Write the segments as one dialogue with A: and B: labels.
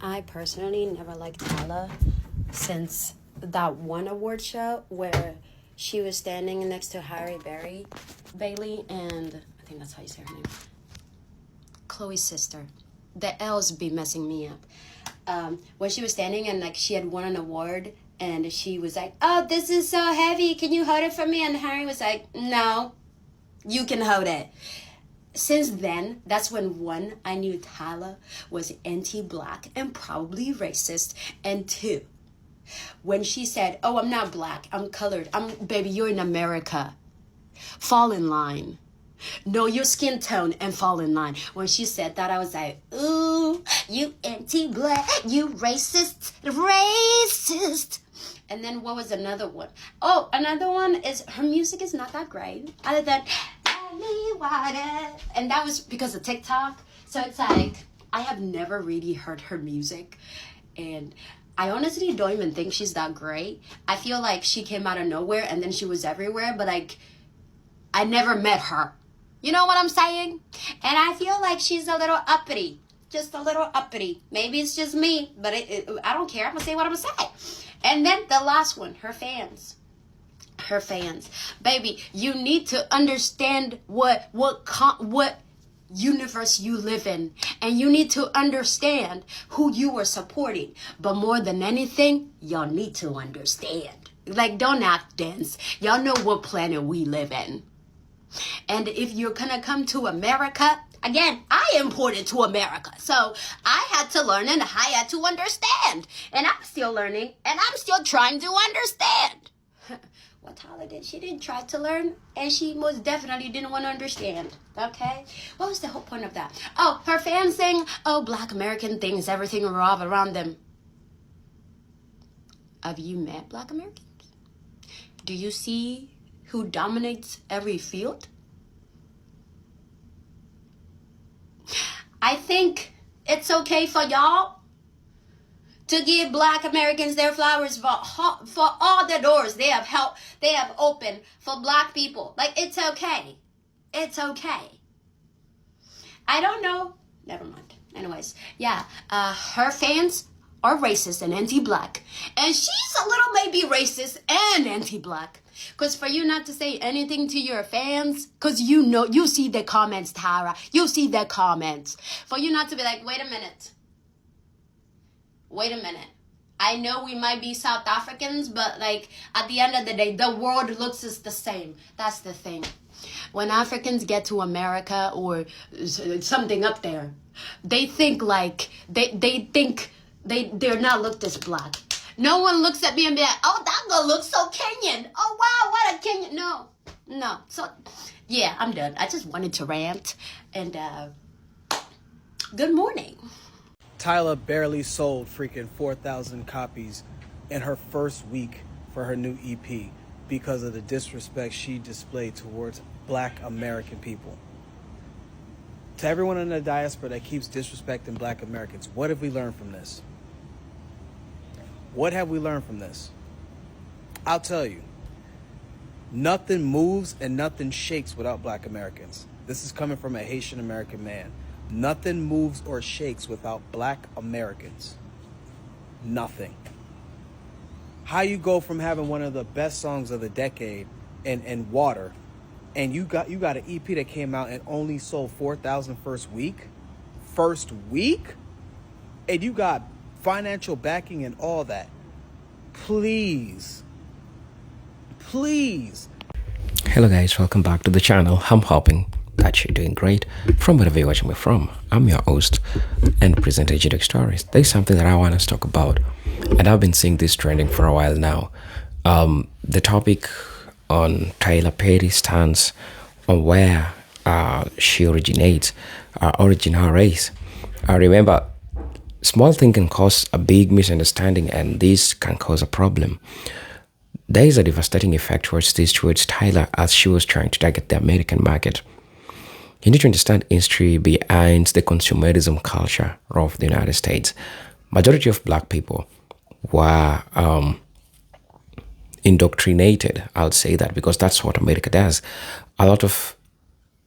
A: I personally never liked Tyla since that one award show where she was standing next to Bailey, and I think that's how you say her name, Chloe's sister. The L's be messing me up. When she was standing and like she had won an award, and she was like, "Oh, this is so heavy. Can you hold it for me?" And Harry was like, "No, you can hold it." Since then, that's when one, I knew Tyla was anti-black and probably racist, and two, when she said, "Oh, I'm not black, I'm colored. Baby, you're in America. Fall in line. Know your skin tone and fall in line." When she said that, I was like, "Ooh, you anti-black, you racist. And then what was another one? Oh, another one is her music is not that great. Other than water. And that was because of TikTok. So it's like, I have never really heard her music. And I honestly don't even think she's that great. I feel like she came out of nowhere and then she was everywhere. But like, I never met her. You know what I'm saying? And I feel like she's a little uppity. Just a little uppity. Maybe it's just me. But I don't care. I'm going to say what I'm going to say. And then the last one, her fans. Her fans. Baby, you need to understand what universe you live in. And you need to understand who you are supporting. But more than anything, y'all need to understand. Like, don't act dense. Y'all know what planet we live in. And if you're gonna come to America, again, I imported to America. So I had to learn and I had to understand. And I'm still learning and I'm still trying to understand. What Tyla did, she didn't try to learn, and she most definitely didn't want to understand. Okay? What was the whole point of that? Oh, her fans saying, "Oh, black American things, everything revolve around them." Have you met black Americans? Do you see who dominates every field? I think it's okay for y'all to give black Americans their flowers for all the doors they have opened for black people. Like, it's okay. It's okay. I don't know. Never mind. Anyways, yeah, her fans are racist and anti-black. And she's a little maybe racist and anti-black. Because for you not to say anything to your fans, because you know, you see the comments, Tara. You see the comments. For you not to be like, wait a minute. I know we might be South Africans, but like at the end of the day, the world looks the same. That's the thing. When Africans get to America or something up there, they think like they're not looked as black. No one looks at me and be like, "Oh, that girl looks so Kenyan. Oh wow, what a Kenyan." No. So yeah, I'm done. I just wanted to rant. And good morning.
B: Tyla barely sold freaking 4,000 copies in her first week for her new EP because of the disrespect she displayed towards black American people. To everyone in the diaspora that keeps disrespecting black Americans, what have we learned from this? What have we learned from this? I'll tell you, nothing moves and nothing shakes without black Americans. This is coming from a Haitian American man. Nothing moves or shakes without black Americans. Nothing. How you go from having one of the best songs of the decade and Water, and you got an EP that came out and only sold 4,000 first week, and you got financial backing and all that. Please.
C: Hello guys, welcome back to the channel. I'm hoping that you're doing great from wherever you're watching me from. I'm your host and presenter, Jidok Stories. There's something that I want to talk about, and I've been seeing this trending for a while now. The topic on Tyla Perry's stance on where she originates, her race. I remember, small thing can cause a big misunderstanding, and this can cause a problem. There is a devastating effect towards Tyla as she was trying to target the American market. You need to understand history behind the consumerism culture of the United States. Majority of black people were indoctrinated. I'll say that because that's what America does. A lot of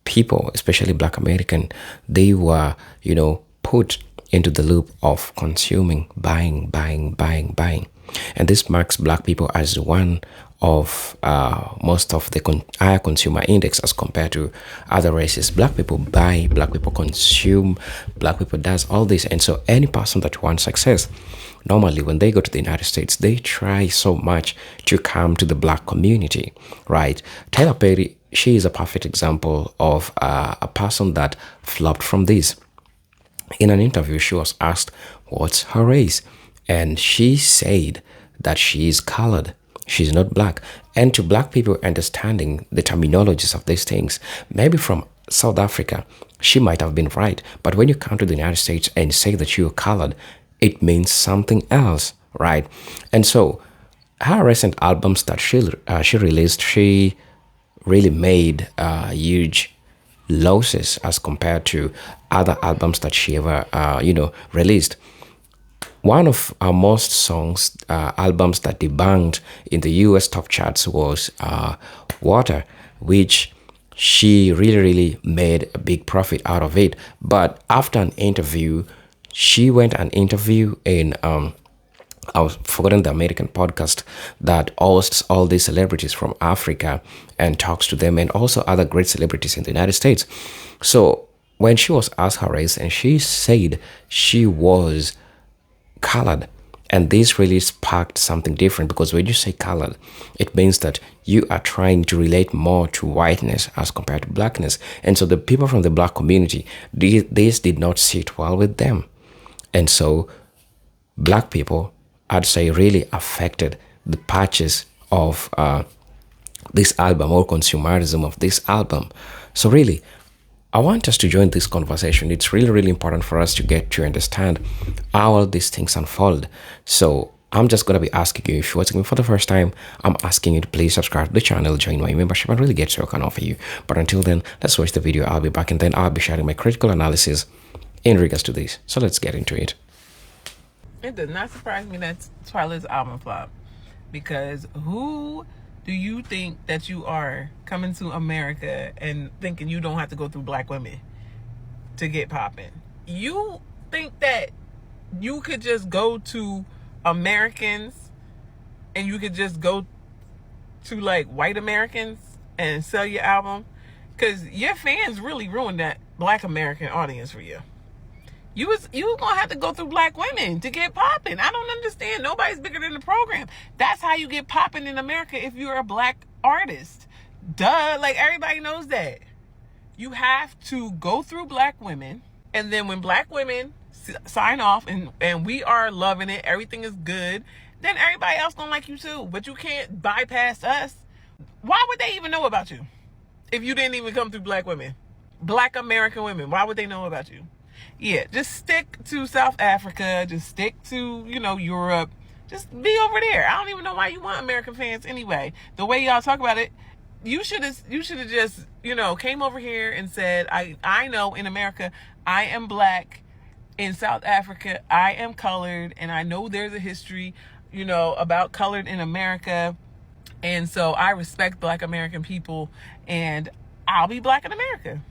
C: people, especially black American, they were, put into the loop of consuming, buying. And this marks black people as one of most of the higher consumer index as compared to other races. Black people buy, black people consume, black people does all this. And so any person that wants success, normally when they go to the United States, they try so much to come to the black community, right? Tyla Perry, she is a perfect example of a person that flopped from this. In an interview, she was asked what's her race, and she said that she is colored. She's not black. And to black people understanding the terminologies of these things, maybe from South Africa, she might have been right. But when you come to the United States and say that you're colored, it means something else, right? And so her recent albums that she released, she really made huge losses as compared to other albums that she ever released. One of our most songs albums that debunked in the US top charts was Water, which she really made a big profit out of it. But after an interview, she went an interview in I've forgotten the American podcast that hosts all these celebrities from Africa and talks to them, and also other great celebrities in the United States. So when she was asked her race, and she said she was colored, and this really sparked something different, because when you say colored, it means that you are trying to relate more to whiteness as compared to blackness. And so the people from the black community, this did not sit well with them. And so black people, I'd say, really affected the purchase of this album, or consumerism of this album. So really, I want us to join this conversation. It's really important for us to get to understand how all these things unfold. So I'm just going to be asking you, if you're watching me for the first time, I'm asking you to please subscribe to the channel, join my membership, and really get to what I can offer you. But until then, let's watch the video. I'll be back, and then I'll be sharing my critical analysis in regards to this. So let's get into it.
D: It does not surprise me that Tyla's album flop, because who do you think that you are coming to America and thinking you don't have to go through black women to get popping? You think that you could just go to Americans and you could just go to like white Americans and sell your album? Because your fans really ruined that black American audience for you. You gonna have to go through black women to get popping. I don't understand. Nobody's bigger than the program. That's how you get popping in America if you're a black artist. Duh, like everybody knows that. You have to go through black women, and then when black women sign off and we are loving it, everything is good, then everybody else gonna like you too. But you can't bypass us. Why would they even know about you if you didn't even come through black women? Black American women, why would they know about you? Yeah, just stick to South Africa. Just stick to, Europe. Just be over there. I don't even know why you want American fans anyway. The way y'all talk about it, you should have just, came over here and said, I know in America, I am black. In South Africa, I am colored. And I know there's a history, about colored in America. And so I respect black American people. And I'll be black in America.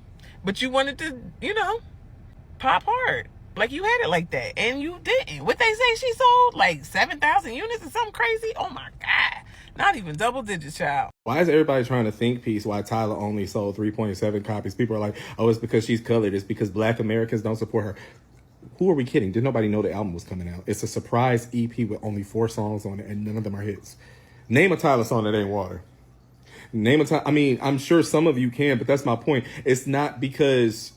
D: But you wanted to, pop hard. Like you had it like that. And you didn't. What they say she sold? Like 7,000 units or something crazy? Oh my God. Not even double digits, child.
E: Why is everybody trying to think piece why Tyla only sold 3.7 copies? People are like, oh, it's because she's colored. It's because black Americans don't support her. Who are we kidding? Did nobody know the album was coming out? It's a surprise EP with only 4 songs on it, and none of them are hits. Name a Tyla song that ain't water. Name a Tyla. I mean, I'm sure some of you can, but that's my point. It's not because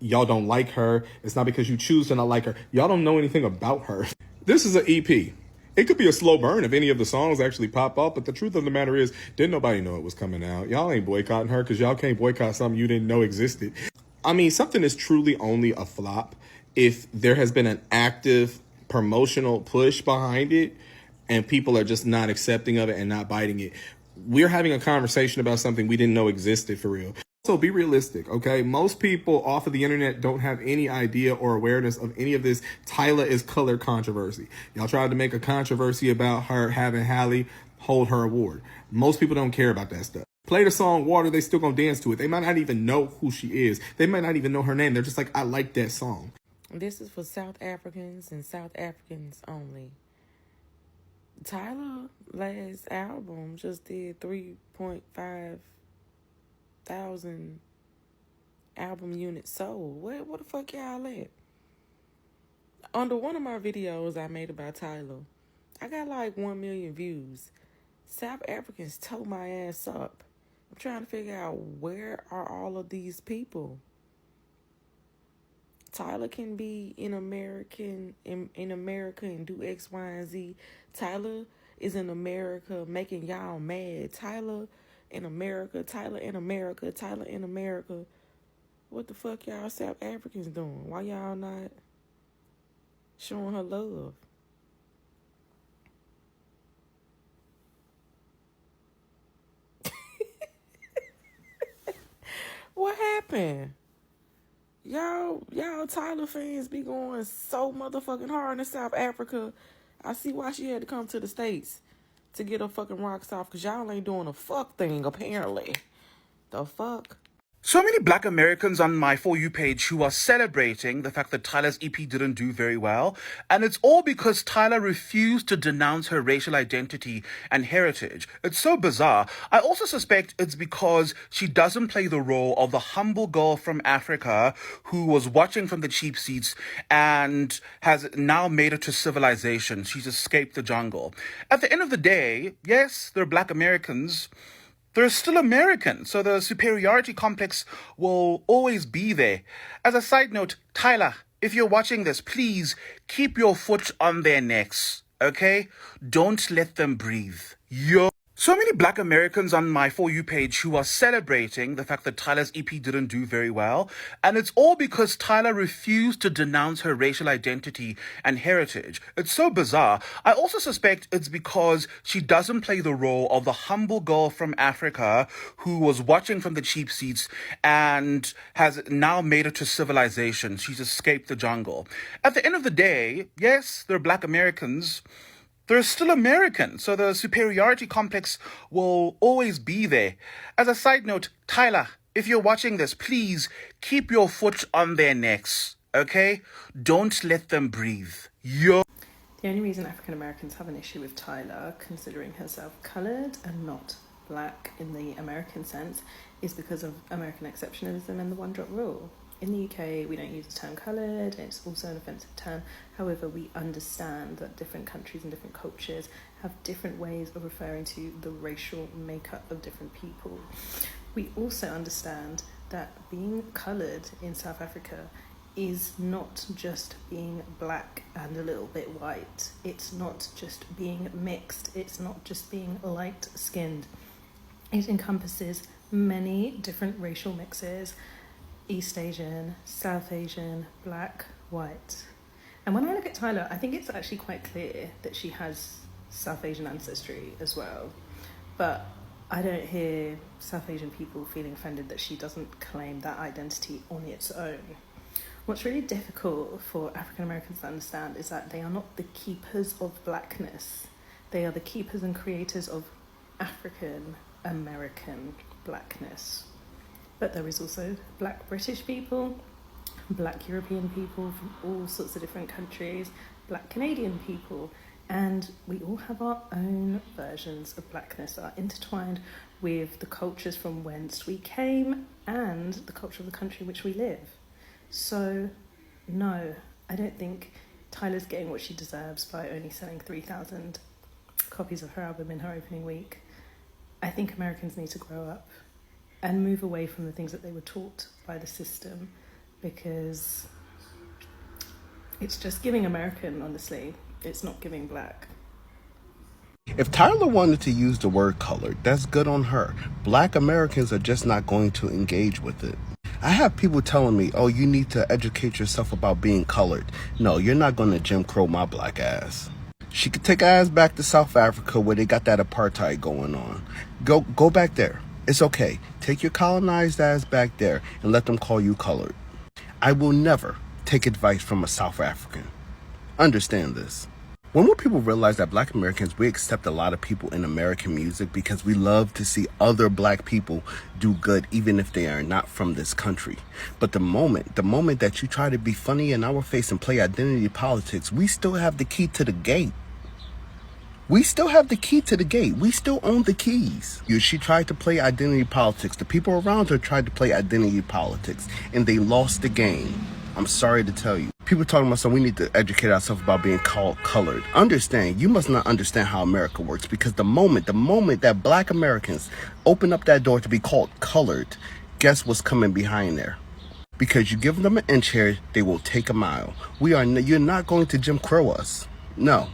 E: y'all don't like her. It's not because you choose to not like her. Y'all don't know anything about her. This is an EP. It could be a slow burn if any of the songs actually pop up, but the truth of the matter is, didn't nobody know it was coming out. Y'all ain't boycotting her because y'all can't boycott something you didn't know existed. I mean, something is truly only a flop if there has been an active promotional push behind it and people are just not accepting of it and not biting it. We're having a conversation about something we didn't know existed for real. So be realistic, okay? Most people off of the internet don't have any idea or awareness of any of this Tyla is color controversy. Y'all tried to make a controversy about her having Halle hold her award. Most people don't care about that stuff. Play the song Water, they still gonna dance to it. They might not even know who she is. They might not even know her name. They're just like, I like that song.
F: This is for South Africans and South Africans only. Tyla last album just did 3.5 thousand album units sold. What the fuck y'all at? Under one of my videos I made about Tyla, I got like 1 million views. South Africans tore my ass up. I'm trying to figure out, where are all of these people? Tyla can be in America and do X, Y, and Z. Tyla is in America making y'all mad. Tyla in America. What the fuck y'all South Africans doing? Why y'all not showing her love? What happened? Y'all Tyla fans be going so motherfucking hard in South Africa. I see why she had to come to the States to get her fucking rocks off, because y'all ain't doing a fuck thing, apparently. The fuck?
G: So many black Americans on my For You page who are celebrating the fact that Tyla's EP didn't do very well. And it's all because Tyla refused to denounce her racial identity and heritage. It's so bizarre. I also suspect it's because she doesn't play the role of the humble girl from Africa who was watching from the cheap seats and has now made it to civilization. She's escaped the jungle. At the end of the day, yes, they're black Americans. They're still American, so the superiority complex will always be there. As a side note, Tyla, if you're watching this, please keep your foot on their necks, okay? Don't let them breathe. So many black Americans on my For You page who are celebrating the fact that Tyla's EP didn't do very well. And it's all because Tyla refused to denounce her racial identity and heritage. It's so bizarre. I also suspect it's because she doesn't play the role of the humble girl from Africa who was watching from the cheap seats and has now made it to civilization. She's escaped the jungle. At the end of the day, yes, they're black Americans. They're still American, so the superiority complex will always be there. As a side note, Tyla, if you're watching this, please keep your foot on their necks, okay? Don't let them breathe.
H: The only reason African Americans have an issue with Tyla, considering herself coloured and not black in the American sense, is because of American exceptionalism and the one-drop rule. In the UK, we don't use the term coloured. It's also an offensive term. However, we understand that different countries and different cultures have different ways of referring to the racial makeup of different people. We also understand that being coloured in South Africa is not just being black and a little bit white. It's not just being mixed. It's not just being light-skinned. It encompasses many different racial mixes: East Asian, South Asian, black, white. And when I look at Tyla, I think it's actually quite clear that she has South Asian ancestry as well. But I don't hear South Asian people feeling offended that she doesn't claim that identity on its own. What's really difficult for African Americans to understand is that they are not the keepers of blackness. They are the keepers and creators of African American blackness. But there is also black British people, black European people from all sorts of different countries, black Canadian people, and we all have our own versions of blackness that are intertwined with the cultures from whence we came and the culture of the country in which we live. So, no, I don't think Tyla's getting what she deserves by only selling 3,000 copies of her album in her opening week. I think Americans need to grow up and move away from the things that they were taught by the system, because it's just giving American, honestly. It's not giving black.
I: If Tyla wanted to use the word colored, that's good on her. Black Americans are just not going to engage with it. I have people telling me, oh, you need to educate yourself about being colored. No, you're not going to Jim Crow my black ass. She could take her ass back to South Africa where they got that apartheid going on. Go back there. It's okay. Take your colonized ass back there and let them call you colored. I will never take advice from a South African. Understand this. When will people realize that Black Americans, we accept a lot of people in American music because we love to see other Black people do good even if they are not from this country. But the moment that you try to be funny in our face and play identity politics, we still have the key to the gate. We still have the key to the gate. We still own the keys. She tried to play identity politics. The people around her tried to play identity politics, and they lost the game. I'm sorry to tell you. People talking about we need to educate ourselves about being called colored. Understand, you must not understand how America works, because the moment that Black Americans open up that door to be called colored, guess what's coming behind there? Because you give them an inch here, they will take a mile. You're not going to Jim Crow us. No.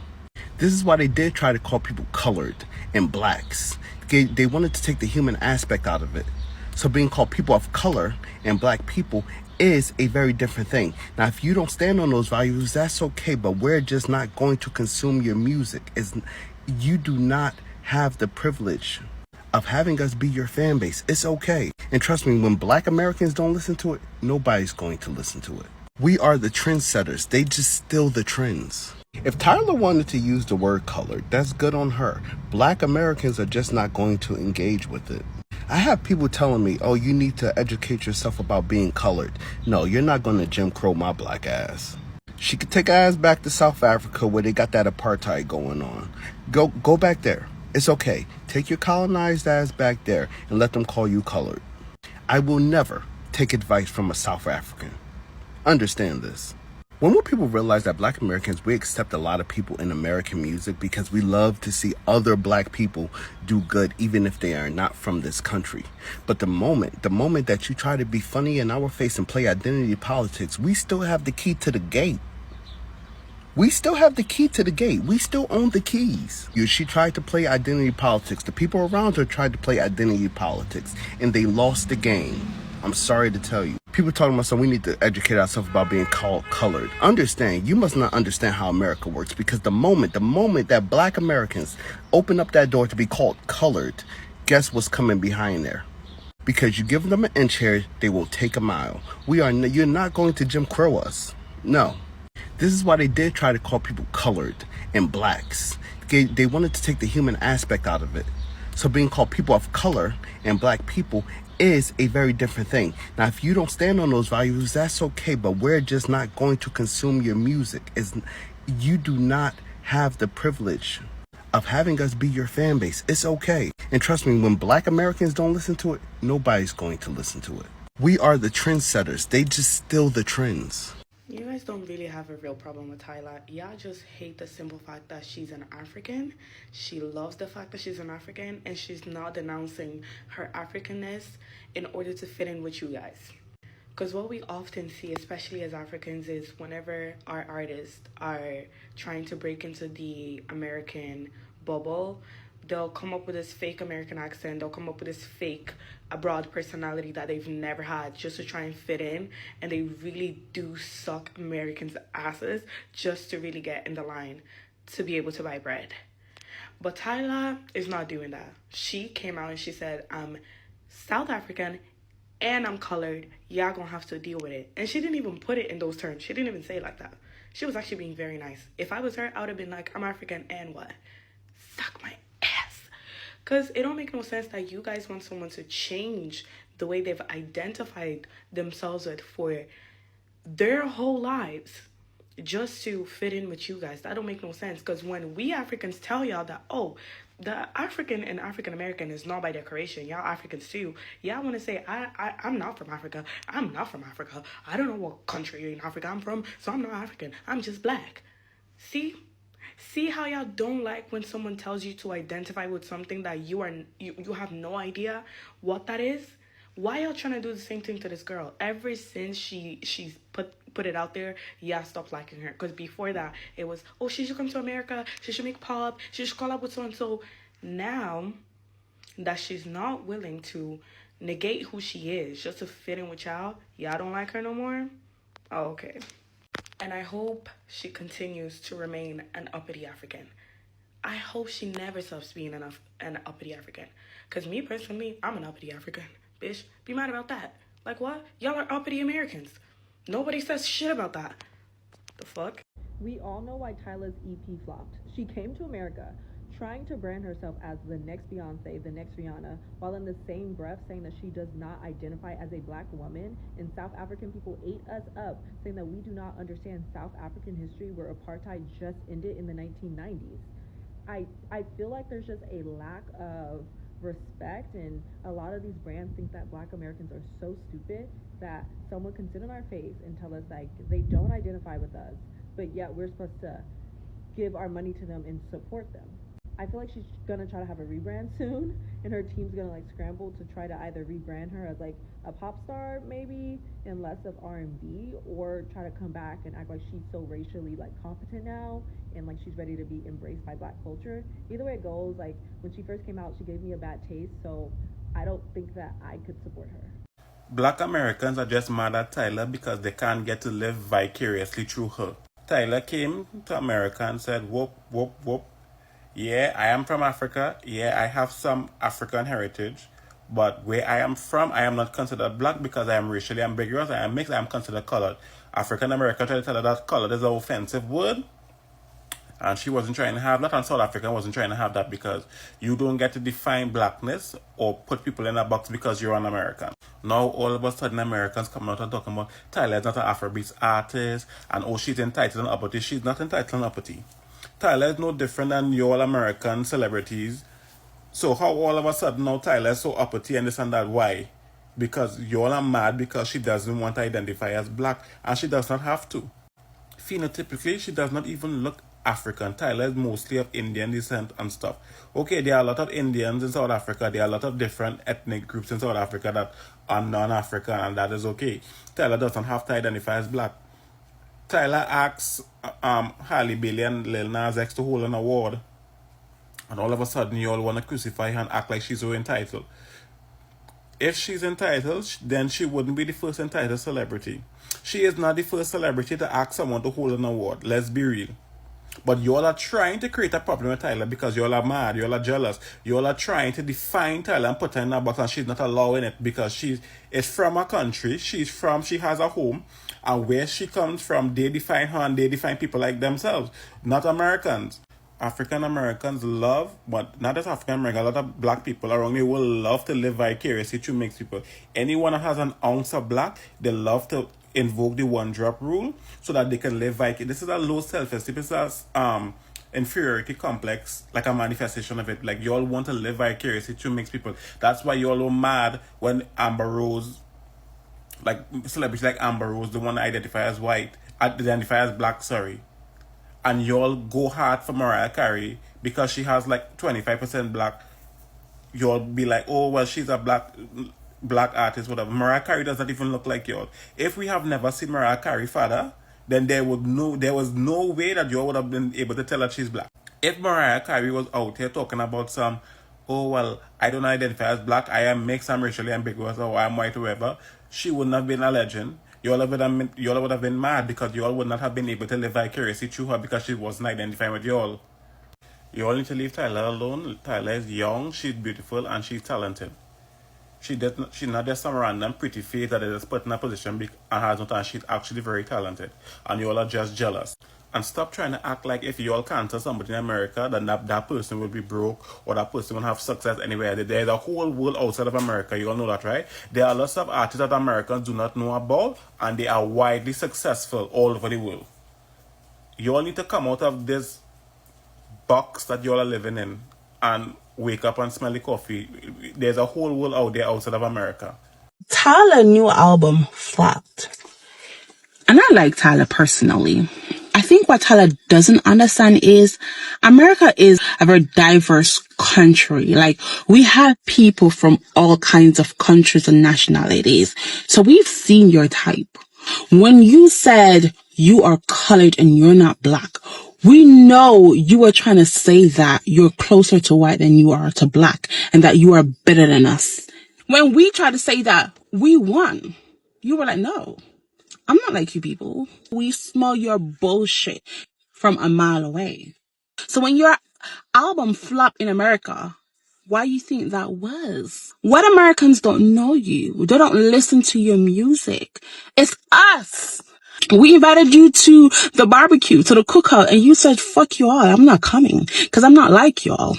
I: This is why they did try to call people colored and blacks. They wanted to take the human aspect out of it. So being called people of color and Black people is a very different thing. Now, if you don't stand on those values, that's okay, but we're just not going to consume your music. You do not have the privilege of having us be your fan base. It's okay. And trust me, when Black Americans don't listen to it, nobody's going to listen to it. We are the trendsetters. They just steal the trends. If Tyla wanted to use the word colored, that's good on her. Black Americans are just not going to engage with it. I have people telling me, oh, you need to educate yourself about being colored. No, you're not going to Jim Crow my Black ass. She could take her ass back to South Africa where they got that apartheid going on. Go back there. It's okay. Take your colonized ass back there and let them call you colored. I will never take advice from a South African. Understand this. When will people realize that Black Americans, we accept a lot of people in American music because we love to see other Black people do good even if they are not from this country. But the moment that you try to be funny in our face and play identity politics, we still have the key to the gate. We still have the key to the gate. We still own the keys. She tried to play identity politics. The people around her tried to play identity politics, and they lost the game. I'm sorry to tell you. People talking about we need to educate ourselves about being called colored. Understand, you must not understand how America works, because the moment that Black Americans open up that door to be called colored, guess what's coming behind there? Because you give them an inch here, they will take a mile. You're not going to Jim Crow us. No. This is why they did try to call people colored and blacks. They wanted to take the human aspect out of it. So being called people of color and Black people is a very different thing. Now, if you don't stand on those values, that's okay, but we're just not going to consume your music. You do not have the privilege of having us be your fan base. It's okay. And trust me, when Black Americans don't listen to it, nobody's going to listen to it. We are the trendsetters. They just steal the trends.
F: You guys don't really have a real problem with Tyla. Y'all just hate the simple fact that she's an African. She loves the fact that she's an African, and she's not denouncing her Africanness in order to fit in with you guys. Because what we often see, especially as Africans, is whenever our artists are trying to break into the American bubble, they'll come up with this fake American accent. They'll come up with this fake abroad personality that they've never had just to try and fit in. And they really do suck Americans' asses just to really get in the line to be able to buy bread. But Tyla is not doing that. She came out and she said, I'm South African and I'm colored. Y'all gonna have to deal with it. And she didn't even put it in those terms. She didn't even say it like that. She was actually being very nice. If I was her, I would have been like, I'm African and what? Suck my ass. Because it don't make no sense that you guys want someone to change the way they've identified themselves with for their whole lives just to fit in with you guys. That don't make no sense. Because when we Africans tell y'all that, oh, the African and African American is not by decoration, y'all Africans too, y'all want to say, I'm not from Africa. I'm not from Africa. I don't know what country in Africa I'm from, so I'm not African. I'm just Black. See how y'all don't like when someone tells you to identify with something that you have no idea what that is? Why y'all trying to do the same thing to this girl? Ever since she's put it out there, y'all stopped liking her. Because before that, it was, oh, she should come to America. She should make pop. She should call up with so-and-so. Now that she's not willing to negate who she is just to fit in with y'all don't like her no more? Oh, okay. And I hope she continues to remain an uppity African. I hope she never stops being an uppity African. Because me personally, I'm an uppity African. Bitch, be mad about that. Like what? Y'all are uppity Americans. Nobody says shit about that. The fuck?
J: We all know why Tyla's EP flopped. She came to America trying to brand herself as the next Beyonce, the next Rihanna, while in the same breath saying that she does not identify as a black woman. And South African people ate us up, saying that we do not understand South African history where apartheid just ended in the 1990s. I feel like there's just a lack of respect, and a lot of these brands think that black Americans are so stupid that someone can sit in our face and tell us like they don't identify with us, but yet we're supposed to give our money to them and support them. I feel like she's gonna try to have a rebrand soon, and her team's gonna like scramble to try to either rebrand her as like a pop star maybe and less of R&B, or try to come back and act like she's so racially like competent now and like she's ready to be embraced by black culture. Either way it goes, like when she first came out, she gave me a bad taste, so I don't think that I could support her.
E: Black Americans are just mad at Tyla because they can't get to live vicariously through her. Tyla came to America and said, whoop, whoop, whoop. Yeah, I am from Africa. Yeah, I have some African heritage. But where I am from, I am not considered black because I am racially ambiguous. I am mixed. I am considered colored. African American tried to tell her that colored is an offensive word. And she wasn't trying to have that, and South Africa wasn't trying to have that, because you don't get to define blackness or put people in a box because you're an American. Now all of a sudden Americans coming out and talking about Tyla is not an Afrobeats artist, and oh, she's entitled and uppity. She's not entitled and uppity. Tyla is no different than your American celebrities. So how all of a sudden now Tyla is so uppity and this and that? Why? Because you all are mad because she doesn't want to identify as black, and she does not have to. Phenotypically, she does not even look African. Tyla is mostly of Indian descent and stuff. Okay, there are a lot of Indians in South Africa. There are a lot of different ethnic groups in South Africa that are non-African, and that is okay. Tyla doesn't have to identify as black. Tyla asks Halle Bailey and Lil Nas X to hold an award, and all of a sudden you all want to crucify her and act like she's so entitled. If she's entitled, then she wouldn't be the first entitled celebrity. She is not the first celebrity to ask someone to hold an award. Let's be real. But you all are trying to create a problem with Tyla because you all are mad, you all are jealous. You all are trying to define Tyla and put her in a box, and she's not allowing it because she is from a country. She has a home, and where she comes from, they define her and they define people like themselves, not Americans. African Americans love, but not just African Americans, a lot of black people around the world love to live vicariously through mixed people. Anyone that has an ounce of black, they love to invoke the one drop rule so that they can live vicariously. This is a low self-esteem. It's a inferiority complex, like a manifestation of it. Like, you all want to live vicariously through mixed people. That's why you all were mad when Amber Rose, like celebrities like Amber Rose, the one that identify as white, identify as black, sorry. And y'all go hard for Mariah Carey because she has like 25% black. Y'all be like, oh, well, she's a black artist, whatever. Mariah Carey does not even look like y'all. If we have never seen Mariah Carey, father, then there was no way that y'all would have been able to tell that she's black. If Mariah Carey was out here talking about some, oh, well, I don't identify as black, I am mixed, I'm racially ambiguous, or I'm white, or whatever, she wouldn't have been a legend. You all would have been mad because you all would not have been able to live vicariously through her because she wasn't identifying with you all. You all need to leave Tyla alone. Tyla is young, she's beautiful, and she's talented. She's not just some random pretty face that is put in a position and has no talent. She's actually very talented. And you all are just jealous. And stop trying to act like if you all cancel somebody in America, then that person will be broke or that person will have success anywhere. There's a whole world outside of America. You all know that, right? There are lots of artists that Americans do not know about, and they are widely successful all over the world. You all need to come out of this box that you all are living in and wake up and smell the coffee. There's a whole world out there outside of America.
K: Tyla's new album flopped. And I like Tyla personally. I think what Tyla doesn't understand is America is a very diverse country. Like, we have people from all kinds of countries and nationalities. So we've seen your type. When you said you are colored and you're not black, we know you were trying to say that you're closer to white than you are to black and that you are better than us. When we tried to say that we won, you were like, no, I'm not like you people. We smell your bullshit from a mile away. So when your album flopped in America, why you think that was? What Americans don't know you. They don't listen to your music. It's us. We invited you to the barbecue, to the cookout, and you said, fuck you all. I'm not coming because I'm not like y'all.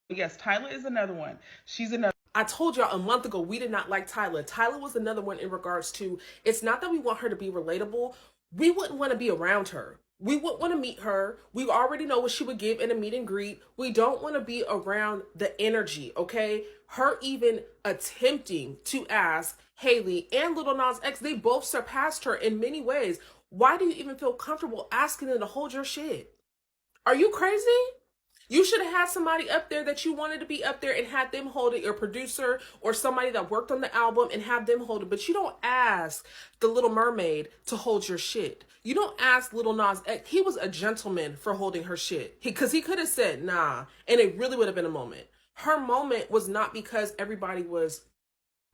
L: Yes, Tyla is another one. She's another. I told y'all a month ago we did not like Tyla. Tyla was another one in regards to, it's not that we want her to be relatable. We wouldn't want to be around her. We wouldn't want to meet her. We already know what she would give in a meet and greet. We don't want to be around the energy, okay? Her even attempting to ask Haley and Little Nas X, they both surpassed her in many ways. Why do you even feel comfortable asking them to hold your shit? Are you crazy? You should have had somebody up there that you wanted to be up there and had them hold it, your producer or somebody that worked on the album and have them hold it. But you don't ask the Little Mermaid to hold your shit. You don't ask Little Nas X. He was a gentleman for holding her shit. Because he could have said, nah, and it really would have been a moment. Her moment was not because everybody was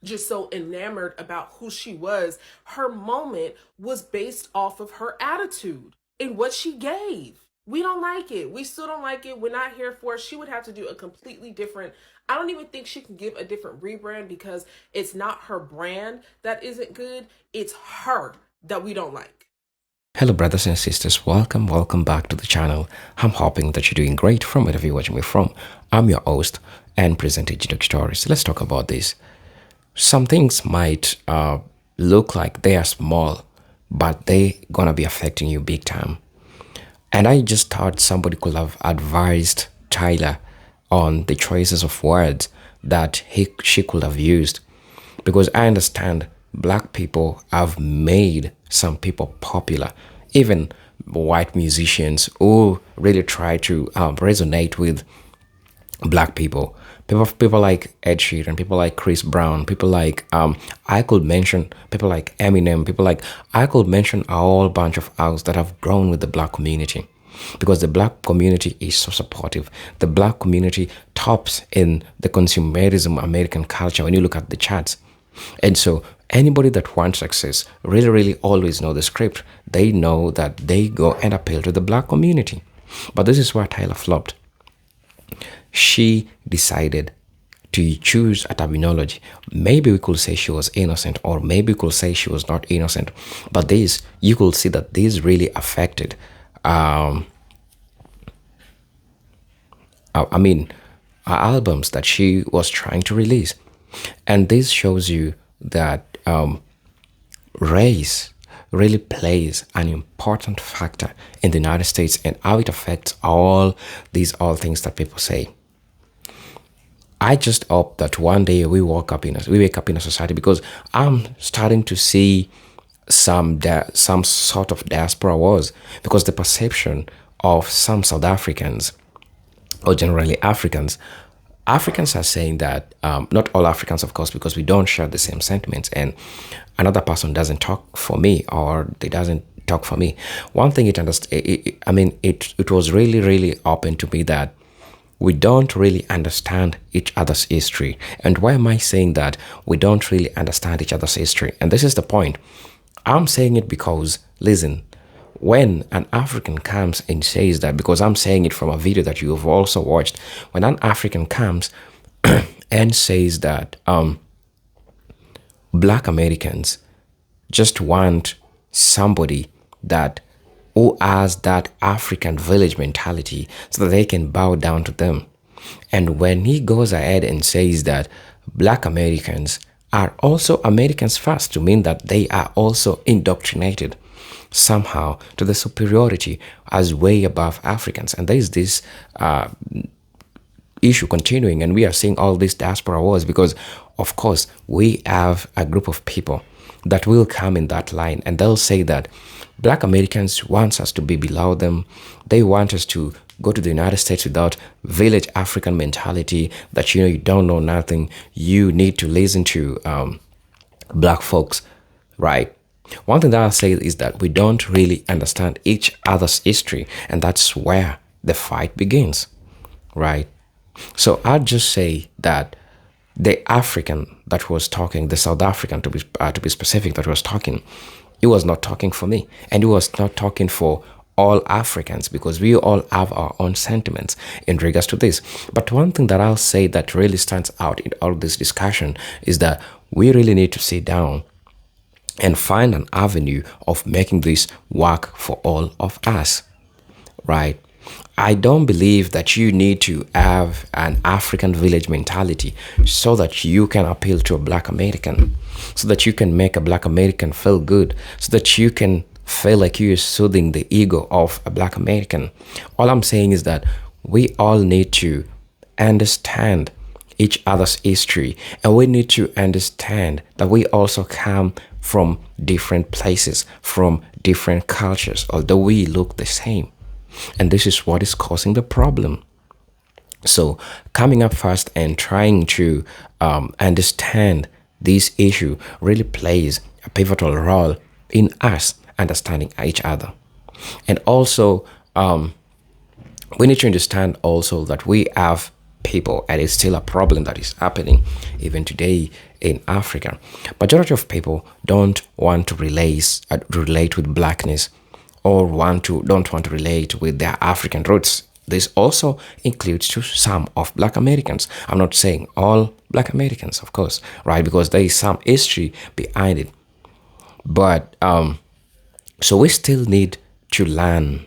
L: just so enamored about who she was. Her moment was based off of her attitude and what she gave. We don't like it. We still don't like it. We're not here for it. She would have to do a completely different, I don't even think she can give a different rebrand because it's not her brand that isn't good. It's her that we don't like.
C: Hello brothers and sisters, welcome back to the channel. I'm hoping that you're doing great from wherever you're watching me from. I'm your host and presenter Jidok Stories. Let's talk about this. Some things might look like they are small, but they gonna be affecting you big time. And I just thought somebody could have advised Tyla on the choices of words that she could have used. Because I understand black people have made some people popular. Even white musicians who really try to resonate with black people. People like Ed Sheeran, people like Chris Brown, people like I could mention people like Eminem, people like I could mention a whole bunch of acts that have grown with the black community, because the black community is so supportive. The black community tops in the consumerism American culture when you look at the charts. And so anybody that wants success really always know the script. They know that they go and appeal to the black community. But this is where Tyla flopped. She decided to choose a terminology. Maybe we could say she was innocent, or maybe we could say she was not innocent. But this, you could see that this really affected, her albums that she was trying to release. And this shows you that race really plays an important factor in the United States and how it affects all things that people say. I just hope that one day we wake up in a society, because I'm starting to see some sort of diaspora wars, because the perception of some South Africans, or generally Africans are saying that, not all Africans, of course, because we don't share the same sentiments, and another person doesn't talk for me, or they doesn't talk for me. One thing it was really open to me that we don't really understand each other's history. And why am I saying that we don't really understand each other's history? And this is the point. I'm saying it because, listen, when an African comes and says that, because I'm saying it from a video that you've also watched, when an African comes and says that black Americans just want somebody who has that African village mentality so that they can bow down to them. And when he goes ahead and says that black Americans are also Americans first, to mean that they are also indoctrinated somehow to the superiority as way above Africans. And there is this issue continuing, and we are seeing all these diaspora wars because, of course, we have a group of people that will come in that line, and they'll say that black Americans want us to be below them. They want us to go to the United States without village African mentality, that, you don't know nothing. You need to listen to black folks, right? One thing that I'll say is that we don't really understand each other's history, and that's where the fight begins, right? So I'd just say that the African that was talking, the South African to be specific, that was talking, he was not talking for me, and he was not talking for all Africans, because we all have our own sentiments in regards to this. But one thing that I'll say that really stands out in all this discussion is that we really need to sit down and find an avenue of making this work for all of us, right? I don't believe that you need to have an African village mentality so that you can appeal to a Black American, so that you can make a Black American feel good, so that you can feel like you're soothing the ego of a Black American. All I'm saying is that we all need to understand each other's history, and we need to understand that we also come from different places, from different cultures, although we look the same. And this is what is causing the problem. So coming up first and trying to understand this issue really plays a pivotal role in us understanding each other. And also, we need to understand also that we have people, and it's still a problem that is happening even today in Africa. Majority of people don't want to relate with blackness, or don't want to relate with their African roots. This also includes to some of Black Americans. I'm not saying all Black Americans, of course, right? Because there is some history behind it. But so we still need to learn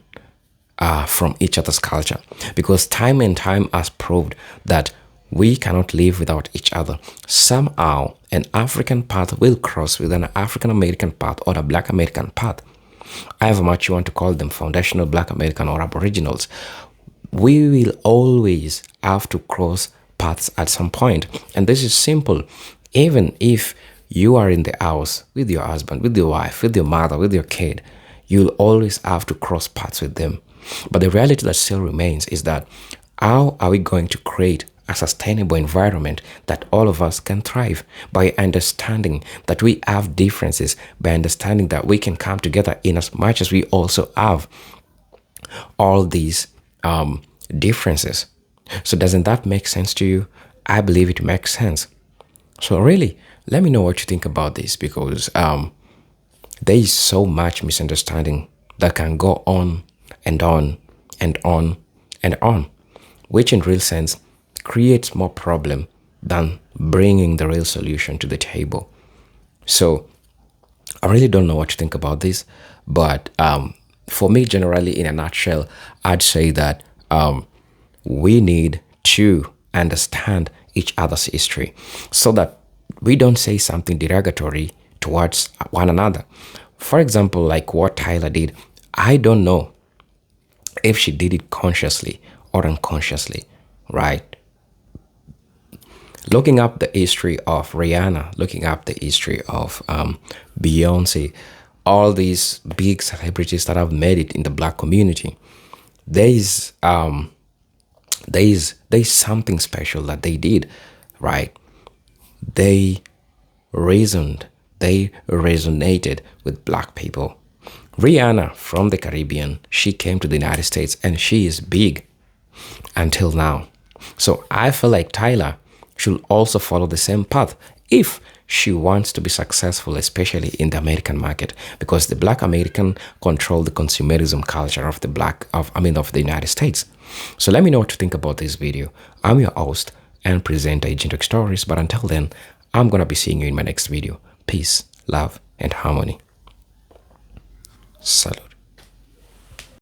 C: from each other's culture, because time and time has proved that we cannot live without each other. Somehow, an African path will cross with an African American path or a Black American path. However much you want to call them foundational Black American or Aboriginals, we will always have to cross paths at some point. And this is simple. Even if you are in the house with your husband, with your wife, with your mother, with your kid, you'll always have to cross paths with them. But the reality that still remains is that how are we going to create a sustainable environment that all of us can thrive? By understanding that we have differences, by understanding that we can come together in as much as we also have all these differences. So doesn't that make sense to you? I believe it makes sense. So really, let me know what you think about this, because there is so much misunderstanding that can go on and on and on and on, which in real sense creates more problem than bringing the real solution to the table. So I really don't know what to think about this, but for me, generally, in a nutshell, I'd say that we need to understand each other's history so that we don't say something derogatory towards one another. For example, like what Tyla did, I don't know if she did it consciously or unconsciously, right? Looking up the history of Rihanna, looking up the history of Beyonce, all these big celebrities that have made it in the Black community, there is something special that they did, right? They resonated with Black people. Rihanna from the Caribbean, she came to the United States and she is big until now. So I feel like Tyla should also follow the same path if she wants to be successful, especially in the American market, because the Black American control the consumerism culture of the United States. So let me know what you think about this video. I'm your host and presenter, Agent Stories, but until then, I'm gonna be seeing you in my next video. Peace, love, and harmony. Salut.